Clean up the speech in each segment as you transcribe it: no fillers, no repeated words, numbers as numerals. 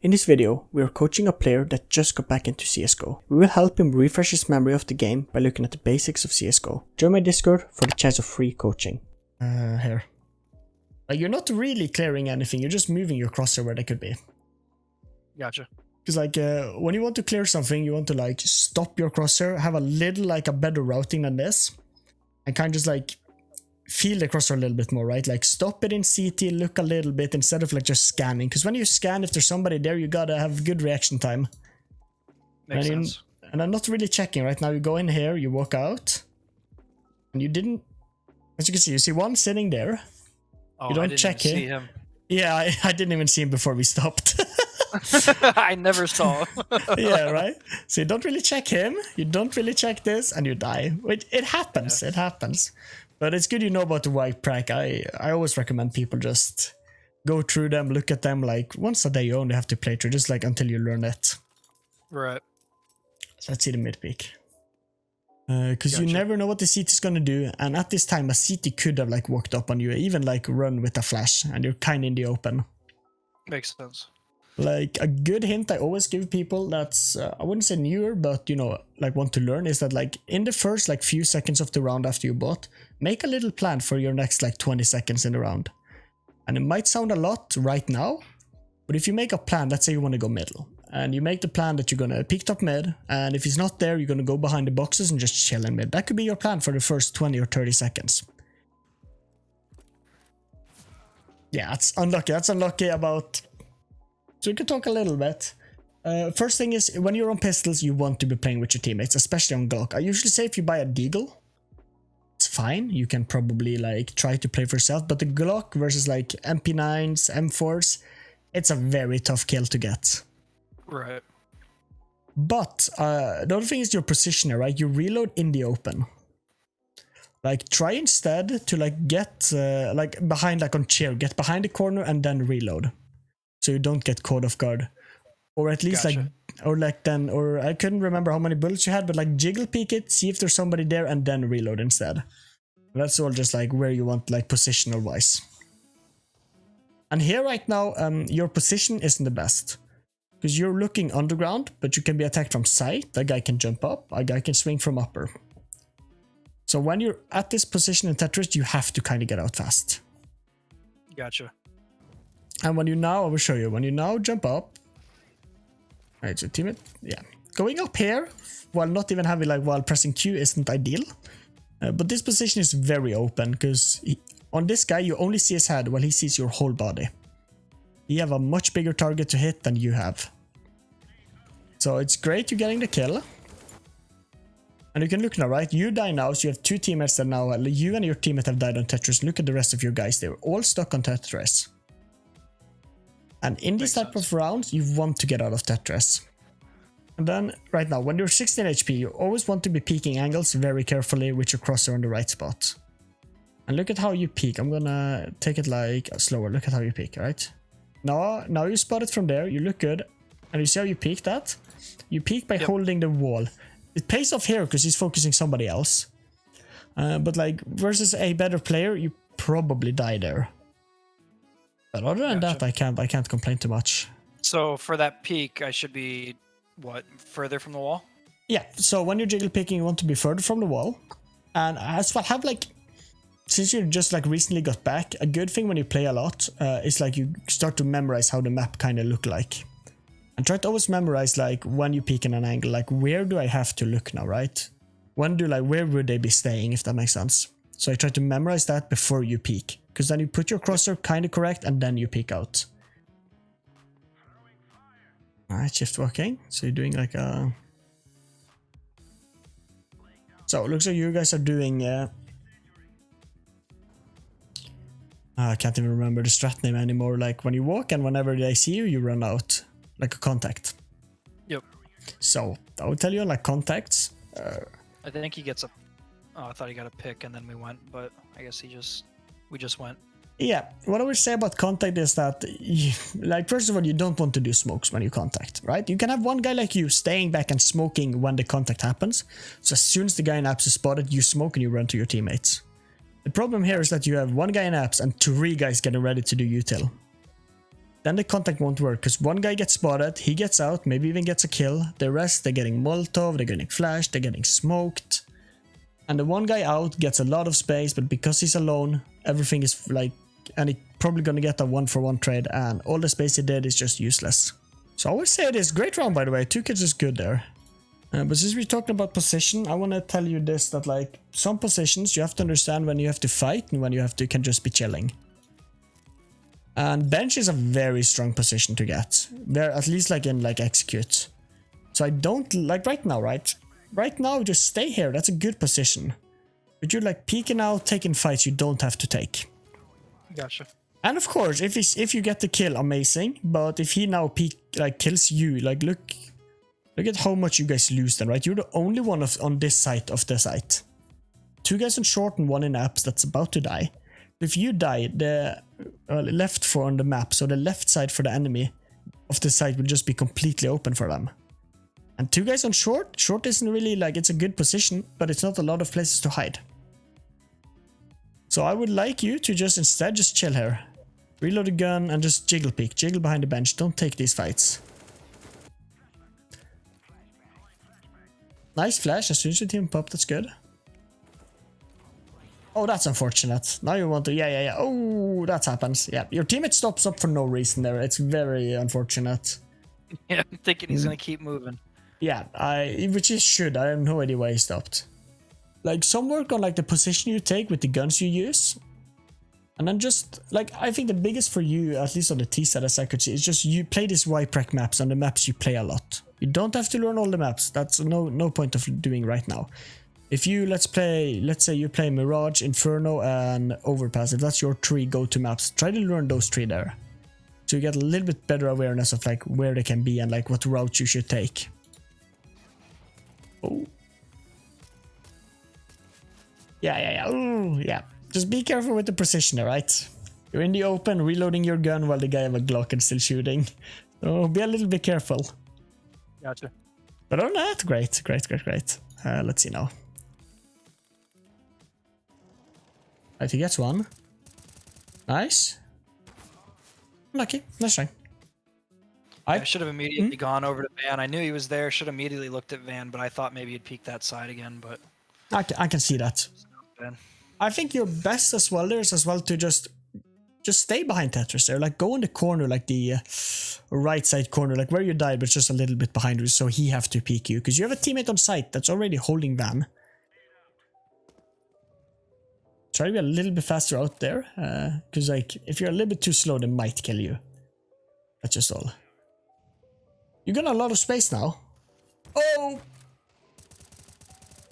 In this video, we are coaching a player that just got back into CSGO. We will help him refresh his memory of the game by looking at the basics of CSGO. Join my Discord for the chance of free coaching. Here. You're not really clearing anything, you're just moving your crosshair where they could be. Gotcha. Because when you want to clear something, you want to stop your crosshair, have a little a better routing than this, and kind of just feel the crosshair a little bit more, right? Stop it in CT, look a little bit instead of just scanning. Because when you scan, if there's somebody there, you gotta have good reaction time. Makes sense. And I'm not really checking right now. You go in here, you walk out, and you didn't. As you can see, you see one sitting there. Oh, you don't I didn't check even see him. Yeah, I didn't even see him before we stopped. I never saw him. Yeah, right? So you don't really check him, you don't really check this, and you die. It happens, It happens. But it's good you know about the wipe prac. I always recommend people just go through them, look at them once a day. You only have to play through, just until you learn it. Right. So let's see the mid peak. Because you never know what the CT is gonna do, and at this time a CT could have walked up on you, even run with a flash, and you're kind of in the open. Makes sense. A good hint I always give people that's I wouldn't say newer, but want to learn, is that in the first few seconds of the round after you bot, make a little plan for your next 20 seconds in the round. And it might sound a lot right now, but if you make a plan, let's say you want to go middle, and you make the plan that you're gonna pick top mid, and if he's not there, you're gonna go behind the boxes and just chill in mid. That could be your plan for the first 20 or 30 seconds. Yeah, that's unlucky. That's unlucky about... So we can talk a little bit. First thing is, when you're on pistols, you want to be playing with your teammates, especially on Glock. I usually say if you buy a Deagle, it's fine. You can probably try to play for yourself, but the Glock versus MP9s, M4s, it's a very tough kill to get. Right. But the other thing is your positioner, right? You reload in the open. Try instead to get behind on chair, get behind the corner and then reload, so you don't get caught off guard. Or at least Gotcha. or I couldn't remember how many bullets you had, but jiggle peek it, see if there's somebody there, and then reload instead. That's all just where you want positioner wise. And here right now, your position isn't the best, because you're looking underground, but you can be attacked from side. A guy can jump up, a guy can swing from upper. So when you're at this position in Tetris, you have to kind of get out fast. Gotcha. And I will show you, when you now jump up, right, so teammate, yeah. Going up here, while not even having while pressing Q isn't ideal. But this position is very open, because on this guy, you only see his head while he sees your whole body. You have a much bigger target to hit than you have. So it's great you're getting the kill. And you can look now, right? You die now, so you have two teammates that now, you and your teammate have died on Tetris. Look at the rest of your guys, they're all stuck on Tetris. And in this type of rounds, you want to get out of Tetris. And then, right now, when you're 16 HP, you always want to be peeking angles very carefully with your crosshair on the right spot. And look at how you peek. I'm gonna take it slower. Look at how you peek, right? Now you spot it from there, you look good. And you see how you peek that? You peek by holding the wall. It pays off here because he's focusing somebody else. But versus a better player, you probably die there. But other than that, I can't complain too much. So for that peak, I should be, what, further from the wall? Yeah, so when you're jiggle picking, you want to be further from the wall. And as well, have since you just recently got back, a good thing when you play a lot is you start to memorize how the map kind of look like. And try to always memorize when you peek in an angle, where do I have to look now, right? Where would they be staying, if that makes sense? So I try to memorize that before you peek, because then you put your crosshair kind of correct and then you peek out. Alright, shift walking. So you're doing a... So it looks like you guys are doing... I can't even remember the strat name anymore. When you walk and whenever they see you, you run out. Like a contact. Yep. So I would tell you contacts. I think he gets a... Oh, I thought he got a pick and then we went, but I guess we just went. Yeah, what I would say about contact is that, first of all, you don't want to do smokes when you contact, right? You can have one guy like you staying back and smoking when the contact happens. So as soon as the guy in apps is spotted, you smoke and you run to your teammates. The problem here is that you have one guy in apps and three guys getting ready to do util. then the contact won't work because one guy gets spotted, he gets out, maybe even gets a kill. The rest, they're getting Molotov, they're getting flashed, they're getting smoked. And the one guy out gets a lot of space, but because he's alone, everything is like, and he's probably gonna get a 1-for-1 trade, and all the space he did is just useless. So I would say it is great round, by the way. 2 kills is good there. But since we're talking about position, I want to tell you this, that like some positions you have to understand when you have to fight and when you can just be chilling. And bench is a very strong position to get. There, at least like in like execute. So I don't like right now, right? Right now, just stay here. That's a good position. But you're like peeking out, taking fights you don't have to take. Gotcha. And of course, if you get the kill, amazing. But if he now kills you, like look at how much you guys lose then, right? You're the only one on this side of the site. 2 guys in short and 1 in apps that's about to die. If you die, the left 4 on the map, so the left side for the enemy of the site will just be completely open for them. And 2 guys on short. Short isn't really like, it's a good position, but it's not a lot of places to hide. So I would like you to instead just chill here. Reload the gun and just jiggle peek. Jiggle behind the bench. Don't take these fights. Nice flash as soon as your team pop. That's good. Oh, that's unfortunate. Now you want to... Yeah. Oh, that happens. Yeah, your teammate stops up for no reason there. It's very unfortunate. Yeah, I'm thinking he's going to keep moving. Yeah, which he should. I have no idea why he stopped. Like, some work on like the position you take with the guns you use. And then just, like, I think the biggest for you, at least on the T side as I could see, is just you play these YPrec maps on the maps you play a lot. You don't have to learn all the maps. That's no point of doing right now. If you, let's say you play Mirage, Inferno, and Overpass, if that's your 3 go-to maps, try to learn those 3 there. So you get a little bit better awareness of like where they can be and like what route you should take. Oh. Yeah. Ooh, yeah. Just be careful with the precision, alright? You're in the open, reloading your gun while the guy have a Glock and still shooting. So be a little bit careful. Gotcha. But other than that, great. Let's see now. Right, he gets 1. Nice. Lucky. Nice try. I should have immediately gone over to Van. I knew he was there. Should have immediately looked at Van, but I thought maybe he'd peek that side again. But I can see that. I think your best as well there is as well to just stay behind Tetris there. Like go in the corner, like the right side corner, like where you died, but just a little bit behind you, so he have to peek you because you have a teammate on site that's already holding Van. Try to be a little bit faster out there, because like if you're a little bit too slow, they might kill you. That's just all. You got a lot of space now. Oh!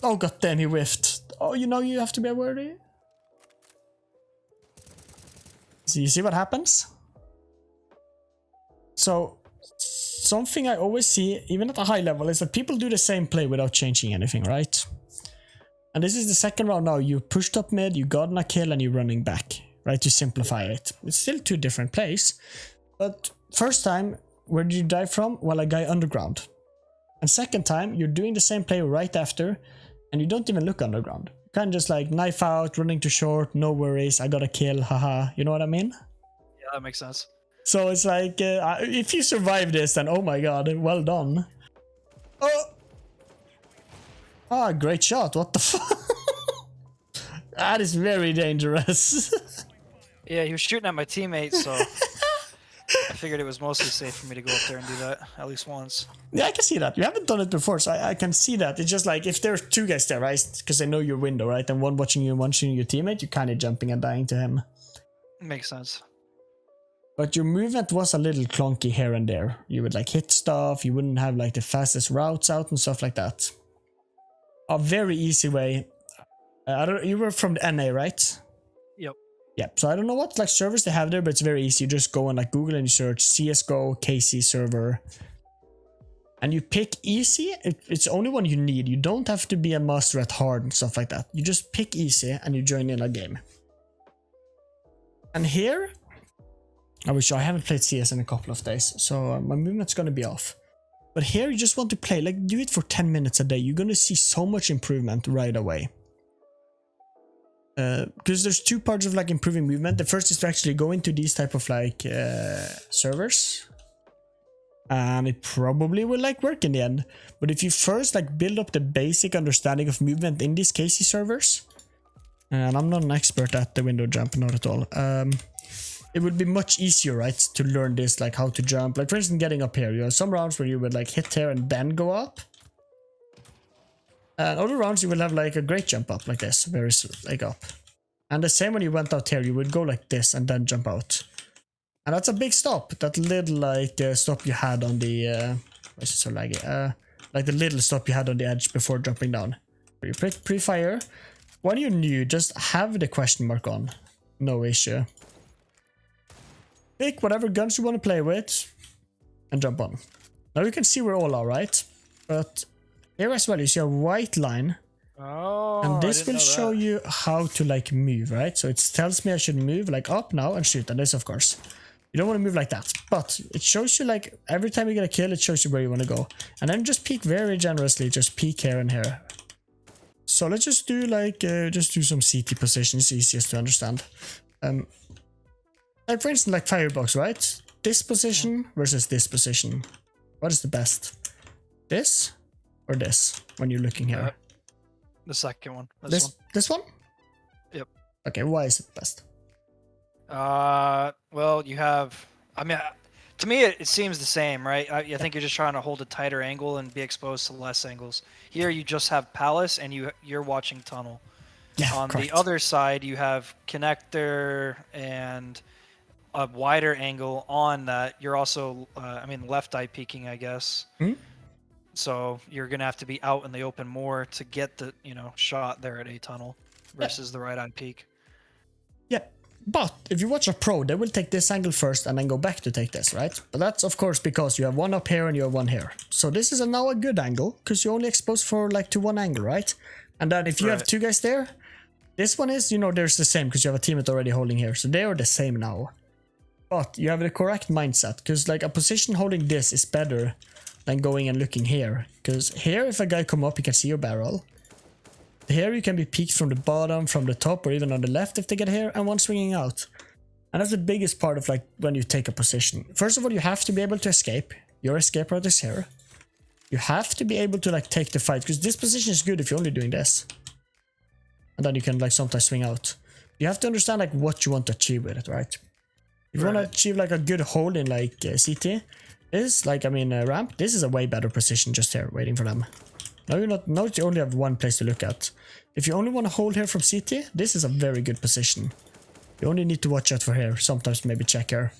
Oh goddamn, he whiffed. Oh, you know you have to be aware. So you see what happens? So something I always see, even at a high level, is that people do the same play without changing anything, right? And this is the second round now. You pushed up mid, you got a kill, and you're running back, right? To simplify it. It's still 2 different plays. But first time, where did you die from? Well, a guy underground. And second time, you're doing the same play right after, and you don't even look underground. You kind of just like knife out, running to short, no worries, I got a kill, haha. You know what I mean? Yeah, that makes sense. So it's like, if you survive this, then oh my god, well done. Oh! Ah, great shot, what the fuck? That is very dangerous. Yeah, he was shooting at my teammate, so I figured it was mostly safe for me to go up there and do that, at least once. Yeah, I can see that. You haven't done it before, so I can see that. It's just like, if there's 2 guys there, right? Because they know your window, right? And one watching you and one shooting your teammate, you're kind of jumping and dying to him. Makes sense. But your movement was a little clunky here and there. You would like hit stuff, you wouldn't have like the fastest routes out and stuff like that. A very easy way. You were from the NA, right? Yep. Yep. So I don't know what like servers they have there, but it's very easy. You just go on like Google and you search CSGO KC server, and you pick easy. It's the only one you need. You don't have to be a master at hard and stuff like that. You just pick easy and you join in a game. And here, I haven't played CS in a couple of days, so my movement's gonna be off. But here you just want to play, like do it for 10 minutes a day. You're gonna see so much improvement right away. Because there's two parts of like improving movement. The first is to actually go into these type of like servers, and it probably will like work in the end. But if you first like build up the basic understanding of movement in these Casey servers, and I'm not an expert at the window jump, not at all. It would be much easier, right, to learn this, like how to jump. Like for instance, getting up here. You have some rounds where you would like hit here and then go up. And other rounds you will have like a great jump up like this, very like up. And the same when you went out here, you would go like this and then jump out. And that's a big stop. That little like stop you had on the why is it so laggy? Like the little stop you had on the edge before jumping down. You pre-fire. When you're new, just have the question mark on. No issue. Pick whatever guns you want to play with and jump on. Now you can see where all are, right? But here as well, you see a white line. Oh, and this will show you how to like move, right? So it tells me I should move like up now and shoot. And this, of course, you don't want to move like that. But it shows you like every time you get a kill, it shows you where you want to go. And then just peek very generously, just peek here and here. So let's just do like, just do some CT positions, easiest to understand. Like for instance, like firebox, right? This position versus this position. What is the best? This or this when you're looking here? The second one. This one? Yep. Okay, why is it best? Well, you have, I mean, to me, it seems the same, right? I think you're just trying to hold a tighter angle and be exposed to less angles. Here, you just have Palace and you're watching Tunnel. Yeah, on correct. the other side, you have Connector and a wider angle on that. You're also, I mean, left eye peeking, I guess. So you're gonna have to be out in the open more to get the, shot there at A tunnel versus the right eye peek. Yeah, but if you watch a pro, they will take this angle first and then go back to take this, right? But that's of course because you have one up here and you have one here. So this is now a good angle because you're only exposed for like to one angle, right? And then if you have two guys there, this one is, there's the same because you have a teammate already holding here. So they are the same now. But you have the correct mindset because like a position holding this is better than going and looking here. Because here, if a guy come up, he can see your barrel. Here you can be peeked from the bottom, from the top, or even on the left if they get here, and one swinging out. And that's the biggest part of like when you take a position. First of all, you have to be able to escape. Your escape route is here. You have to be able to like take the fight because this position is good if you're only doing this. And then you can like sometimes swing out. You have to understand like what you want to achieve with it, right? If you want to achieve like a good hold in like CT, this like ramp, this is a way better position just here waiting for them. Now you only have one place to look at. If you only want to hold here from CT, this is a very good position. You only need to watch out for here, sometimes maybe check here.